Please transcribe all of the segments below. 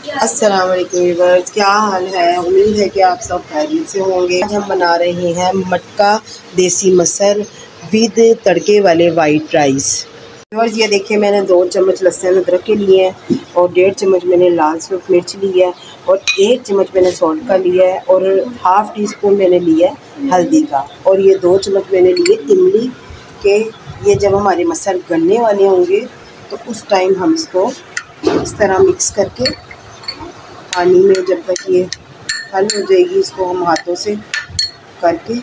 अस्सलाम वालेकुम व्यूअर्स, क्या हाल है। उम्मीद है कि आप सब खैरियत से होंगे। आज हम बना रहे हैं मटका देसी मसर विद तड़के वाले वाइट राइस। व्यूअर्स ये देखिए, मैंने 2 चम्मच लहसुन अदरक के लिए हैं और 1.5 चम्मच मैंने लाल सूरख मिर्च ली है और 1 चम्मच मैंने सॉल्ट का लिया है और हाफ़ टी स्पून मैंने लिया है हल्दी का और ये 2 चम्मच मैंने लिए इमली के। ये जब हमारे मसर गलने वाले होंगे तो उस टाइम हम इसको इस तरह मिक्स करके पानी में, जब तक ये हल हो जाएगी, इसको हम हाथों से करके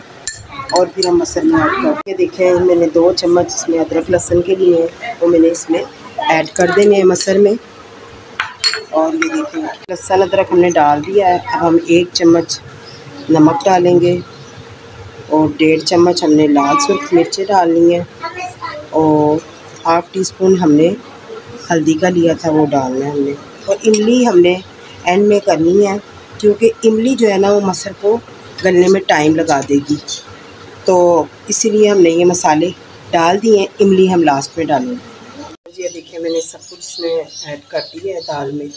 और फिर हम मसर में ऐड करके देखें। मैंने 2 चम्मच इसमें अदरक लहसुन के लिए हैं तो मैंने इसमें ऐड कर देंगे मसर में। और ये देखें लहसुन अदरक हमने डाल दिया है। अब हम 1 चम्मच नमक डालेंगे और 1.5 चम्मच हमने लाल सुर्ख मिर्चें डालनी है और हाफ़ टी स्पून हमने हल्दी का लिया था वो डालना है हमने। और इमली हमने एंड में करनी है क्योंकि इमली जो है ना वो मसर को गलने में टाइम लगा देगी, तो इसीलिए हमने ये मसाले डाल दिए हैं। इमली हम लास्ट में डालेंगे। ये देखिए मैंने सब कुछ इसमें ऐड कर दिया है दाल में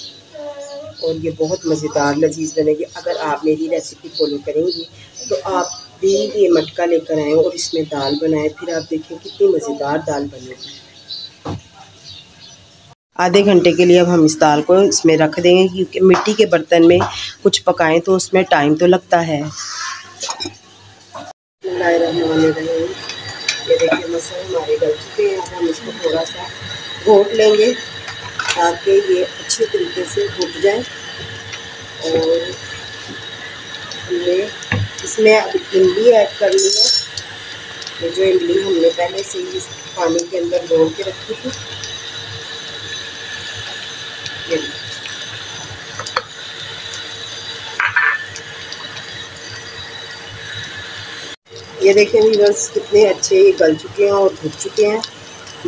और ये बहुत मज़ेदार लजीज बनेगी। अगर आप मेरी रेसिपी फॉलो करेंगी तो आप भी ये मटका लेकर आएँ और इसमें दाल बनाएं, फिर आप देखें कितनी मज़ेदार दाल बनेगी। आधे घंटे के लिए अब हम इस दाल को इसमें रख देंगे क्योंकि मिट्टी के बर्तन में कुछ पकाएं तो उसमें टाइम तो लगता है। ये देखिए मसाले हमारे गल चुके हैं। अब हम इसको थोड़ा सा घोट लेंगे ताकि ये अच्छे तरीके से घुट जाए। और हमने इसमें अब इमली ऐड करनी है। ये जो इमली हमने पहले से ही पानी के अंदर डोल के रखी थी, ये देखें व्यूअर्स कितने अच्छे ये गल चुके हैं और भुन चुके हैं।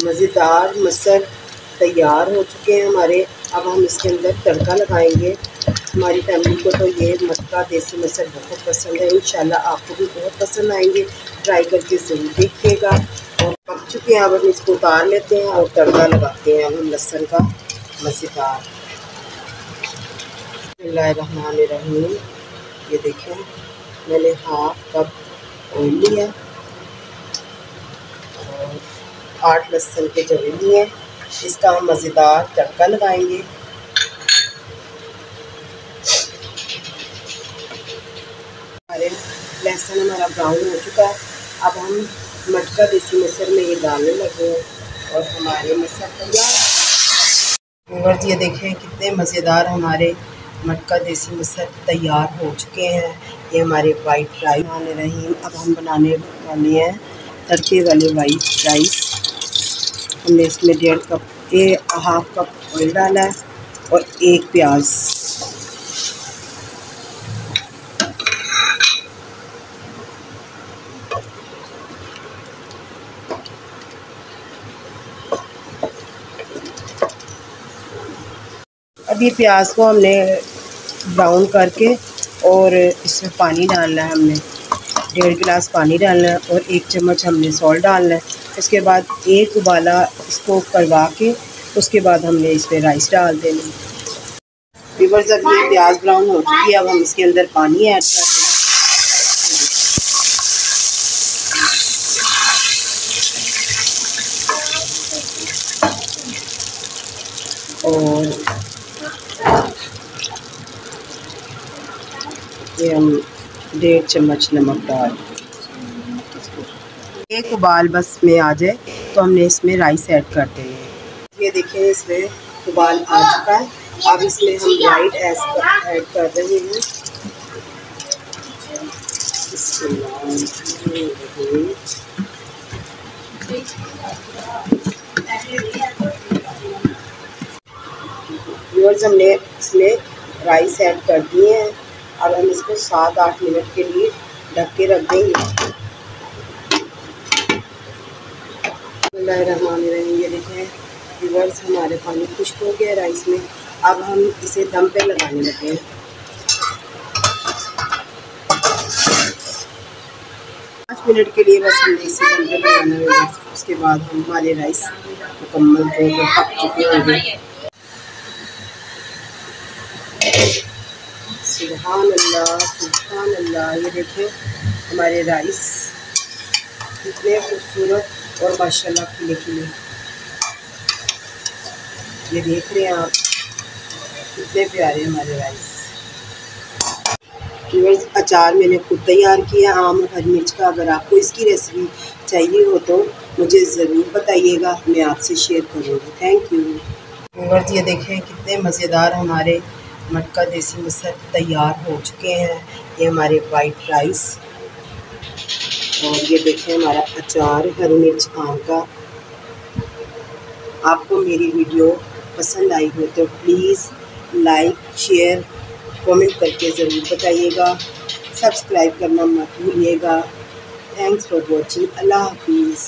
मज़ेदार मसर तैयार हो चुके हैं हमारे। अब हम इसके अंदर तड़का लगाएंगे। हमारी फैमिली को तो ये मटका देसी मसर बहुत पसंद है। इंशाल्लाह आपको भी बहुत पसंद आएंगे, ट्राई करके ज़रूर देखिएगा। और पक चुके हैं, अब हम इसको उतार लेते हैं और तड़का लगाते हैं हम लहसुन का मज़ेदार। बिस्मिल्लाहिर्रहमानिर्रहीम। ये देखें मैंने हाफ़ कप ऑयल लिया और 8 लहसुन के जवे लिए। इसका हम मज़ेदार तड़का लगाएंगे। हमारे लहसुन हमारा ब्राउन हो चुका है। अब हम मटका देसी मसर में ये डालने लगे हैं और हमारे मसर तैयार। ये देखें कितने मज़ेदार हमारे मटका देसी मसर तैयार हो चुके हैं। ये हमारे वाइट राइस बनाने रही। अब हम बनाने वाले हैं तड़के वाले वाइट राइस। हमने इसमें 1.5 कप हाफ़ कप ऑयल डाला है और 1 प्याज। अब ये प्याज को हमने ब्राउन करके और इसमें पानी डालना है। हमने 1.5 गिलास पानी डालना है और 1 चम्मच हमने सॉल्ट डालना है। उसके बाद 1 उबाला इसको करवा के उसके बाद हमने इसमें राइस डाल देना। व्यूअर्स अब ये प्याज ब्राउन हो चुकी है। अब हम इसके अंदर पानी ऐड कर देंगे और ये हम 1.5 चम्मच नमक डाल। 1 उबाल बस में आ जाए तो हमने इसमें राइस ऐड कर देंगे। ये देखिए इसमें उबाल आ चुका है। अब इसमें हम राइस ऐड कर रहे हैं। व्यूअर्स हमने इसमें राइस ऐड कर दिए हैं। अब हम इसको 7-8 मिनट के लिए ढक के रख देंगे। ये देखें व्यूअर्स हमारे पानी खुश्क हो गया राइस में। अब हम इसे दम पे लगाने लगे हैं। 5 मिनट के लिए बस हमने इसे दम पे लगाना है। उसके बाद हमारे राइस मुकम्मल पक चुके होंगे। सुभान अल्लाह सुभान अल्लाह। ये देखिए हमारे राइस कितने खूबसूरत और माशाल्लाह खिले खिले। ये देख रहे हैं आप कितने प्यारे हमारे राइस। व्यूअर्स, अचार मैंने खुद तैयार किया आम और हरी मिर्च का। अगर आपको इसकी रेसिपी चाहिए हो तो मुझे ज़रूर बताइएगा, मैं आपसे शेयर करूँगी। Thank you. व्यूअर्स, ये देखें कितने मज़ेदार हमारे मटका देसी मसर तैयार हो चुके हैं। ये हमारे वाइट राइस और ये देखें हमारा अचार हरी मिर्च आम का। आपको मेरी वीडियो पसंद आई हो तो प्लीज़ लाइक शेयर कमेंट करके ज़रूर बताइएगा। सब्सक्राइब करना मत भूलिएगा। Thanks for watching. अल्लाह हाफिज़।